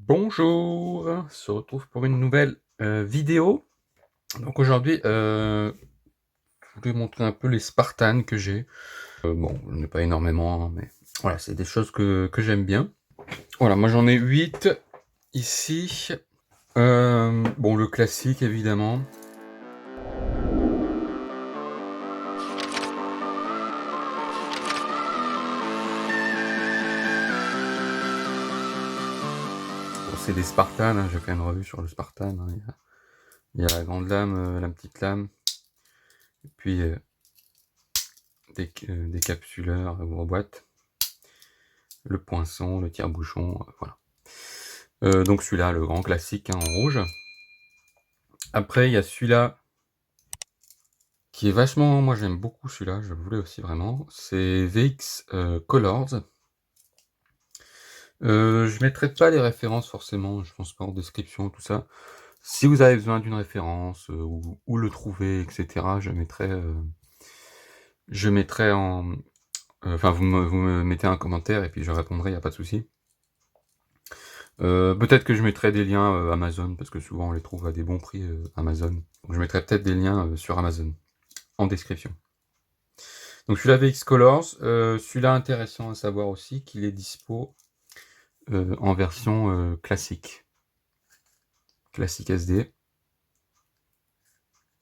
Bonjour, on se retrouve pour une nouvelle vidéo. Donc aujourd'hui, je voulais montrer un peu les Spartans que j'ai. Bon, j'en ai pas énormément, hein, mais voilà, c'est des choses que j'aime bien. Voilà, moi j'en ai 8 ici. Bon, le classique évidemment. Bon, c'est des Spartans, hein, j'ai fait une revue sur le Spartan, hein. Il y a la grande lame, la petite lame, et puis des capsuleurs, gros boîtes, le poinçon, le tire-bouchon, voilà. Donc celui-là, le grand classique, hein, en rouge. Après, il y a celui-là qui est vachement... Moi, j'aime beaucoup celui-là, je le voulais aussi vraiment. C'est VX Colors. Je mettrai pas les références forcément, je pense pas en description, tout ça. Si vous avez besoin d'une référence, où le trouver, etc., je mettrai en... Enfin, vous me mettez un commentaire et puis je répondrai, il n'y a pas de souci. Peut-être que je mettrai des liens Amazon, parce que souvent on les trouve à des bons prix Amazon. Donc je mettrai peut-être des liens sur Amazon, en description. Donc celui-là VX Colors, celui-là intéressant à savoir aussi qu'il est dispo en version classique SD,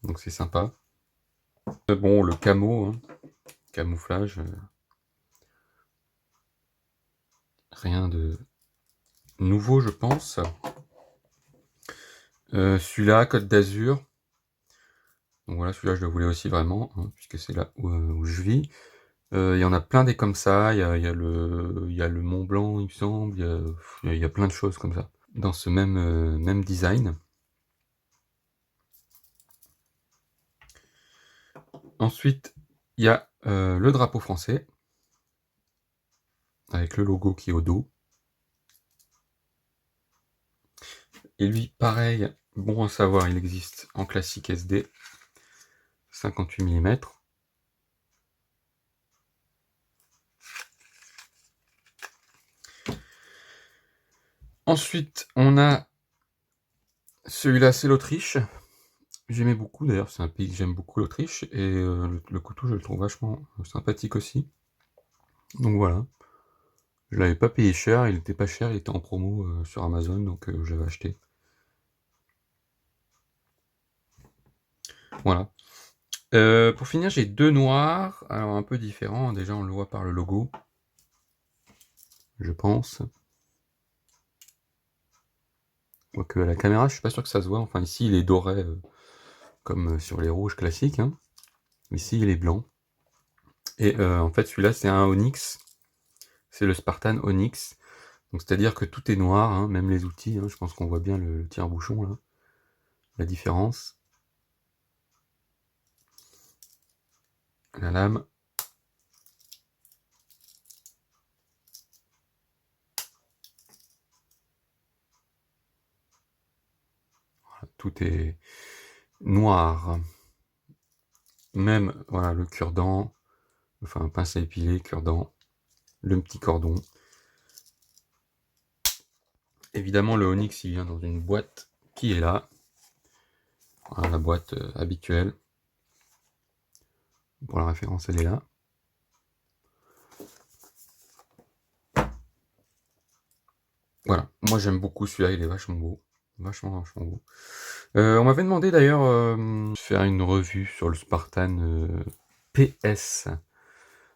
donc c'est sympa. Bon, le camo, hein, camouflage, rien de nouveau je pense. Celui-là, Côte d'Azur, donc voilà, celui-là je le voulais aussi vraiment, hein, puisque c'est là où je vis. Il y en a plein des comme ça, il y a le Mont Blanc il me semble, il y a plein de choses comme ça, dans ce même design. Ensuite, il y a le drapeau français, avec le logo qui est au dos. Et lui, pareil, bon à savoir, il existe en classique SD, 58 mm. Ensuite, on a celui-là, c'est l'Autriche. J'aimais beaucoup, d'ailleurs, c'est un pays que j'aime beaucoup, l'Autriche. Et le couteau, je le trouve vachement sympathique aussi. Donc voilà. Je l'avais pas payé cher, il était pas cher, il était en promo sur Amazon, donc j'avais acheté. Voilà. Pour finir, j'ai deux noirs, alors un peu différents. Déjà, on le voit par le logo, je pense. Quoique à la caméra, je suis pas sûr que ça se voit. Enfin, ici, il est doré, comme sur les rouges classiques, hein. Ici, il est blanc. Et en fait, celui-là, c'est un Onyx. C'est le Spartan Onyx. Donc, c'est-à-dire que tout est noir, hein, même les outils, hein. Je pense qu'on voit bien le tire-bouchon, là. La différence. La lame. Voilà, tout est noir. Même, voilà, le cure-dent. Enfin, pince à épiler, cure-dent. Le petit cordon. Évidemment, le Onyx, il vient dans une boîte qui est là. Voilà, la boîte habituelle. Pour la référence, elle est là. Voilà, moi j'aime beaucoup celui-là, il est vachement beau. Vachement beau. On m'avait demandé d'ailleurs de faire une revue sur le Spartan PS.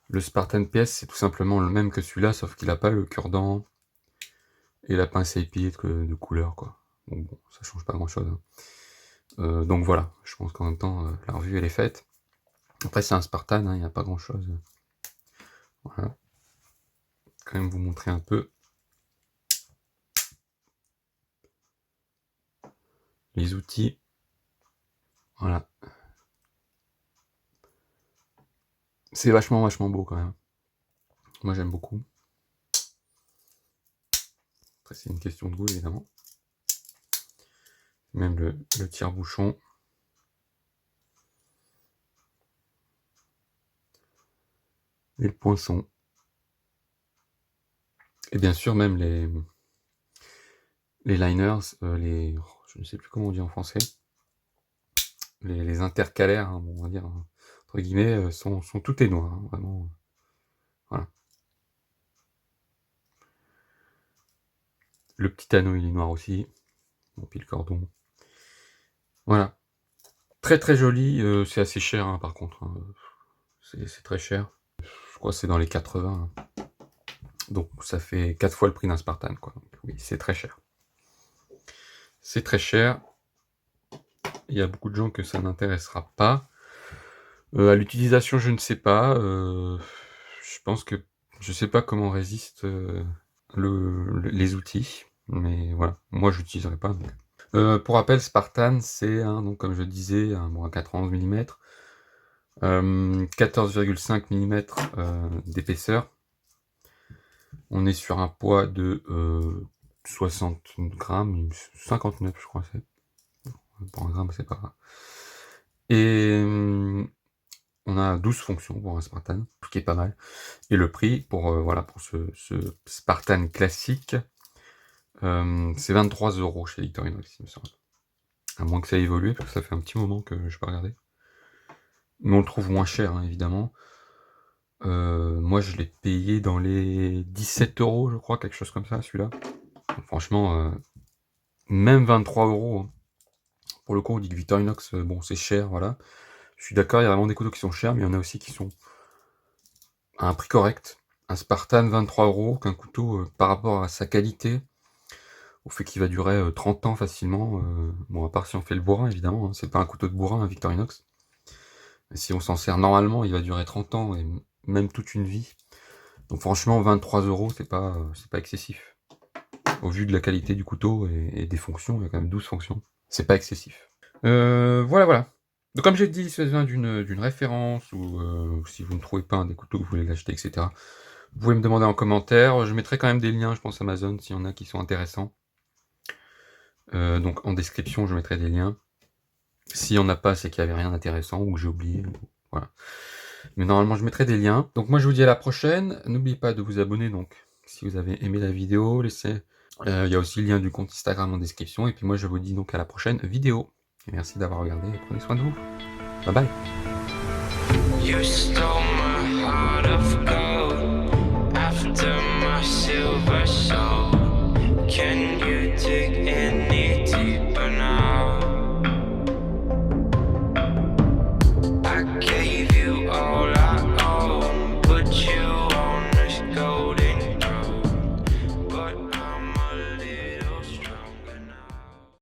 Le Spartan PS, c'est tout simplement le même que celui-là, sauf qu'il n'a pas le cure-dent et la pince à épiler de couleur, quoi. Donc bon, ça change pas grand-chose, hein. Donc voilà, je pense qu'en même temps, la revue elle est faite. Après c'est un Spartan, hein, il n'y a pas grand-chose. Voilà. Quand même vous montrer un peu les outils. Voilà. C'est vachement beau quand même. Moi j'aime beaucoup. Après c'est une question de goût évidemment. Même le tire-bouchon. Et le poinçon. Et bien sûr même les liners, je ne sais plus comment on dit en français, les intercalaires, hein, bon, on va dire, entre guillemets, sont tout ténois, hein, vraiment, voilà. Le petit anneau, il est noir aussi, bon, puis le cordon. Voilà. Très très joli, c'est assez cher, hein, par contre, hein, c'est très cher. Je crois que c'est dans les 80, hein. Donc ça fait 4 fois le prix d'un Spartan, quoi. Donc, oui, c'est très cher. C'est très cher. Il y a beaucoup de gens que ça n'intéressera pas. À l'utilisation, je ne sais pas. Je pense que je sais pas comment résistent les outils, mais voilà. Moi, je l'utiliserai pas. Donc. Pour rappel, Spartan, c'est donc comme je disais, un 91 mm, 14,5 mm d'épaisseur. On est sur un poids de 60 grammes, 59 je crois c'est. Pour un gramme, c'est pas grave. Et on a 12 fonctions pour un Spartan, ce qui est pas mal. Et le prix pour voilà, pour ce Spartan classique, c'est 23 € chez Victorinox, il me semble. À moins que ça ait évolué, parce que ça fait un petit moment que je n'ai pas regardé. Mais on le trouve moins cher, hein, évidemment. Moi, je l'ai payé dans les 17 €, je crois, quelque chose comme ça, celui-là. Franchement, même 23 €. Hein. Pour le coup, on dit que Victorinox, bon, c'est cher, voilà. Je suis d'accord, il y a vraiment des couteaux qui sont chers, mais il y en a aussi qui sont à un prix correct. Un Spartan, 23 €, qu'un couteau, par rapport à sa qualité, au fait qu'il va durer 30 ans facilement. Bon, à part si on fait le bourrin, évidemment, hein, c'est pas un couteau de bourrin, un Victorinox. Mais si on s'en sert normalement, il va durer 30 ans, et même toute une vie. Donc franchement, 23 €, c'est pas excessif. Au vu de la qualité du couteau et des fonctions, il y a quand même 12 fonctions. C'est pas excessif. Voilà. Donc comme j'ai dit, ça vient d'une référence, ou si vous ne trouvez pas un des couteaux que vous voulez l'acheter, etc. Vous pouvez me demander en commentaire. Je mettrai quand même des liens, je pense, Amazon, s'il y en a qui sont intéressants. Donc en description, je mettrai des liens. S'il n'y en a pas, c'est qu'il n'y avait rien d'intéressant, ou que j'ai oublié. Voilà. Mais normalement, je mettrai des liens. Donc moi, je vous dis à la prochaine. N'oubliez pas de vous abonner, donc, si vous avez aimé la vidéo. Il y a aussi le lien du compte Instagram en description. Et puis moi, je vous dis donc à la prochaine vidéo. Et merci d'avoir regardé et prenez soin de vous. Bye bye. You stole my heart of gold after my silver soul. Can you dig in?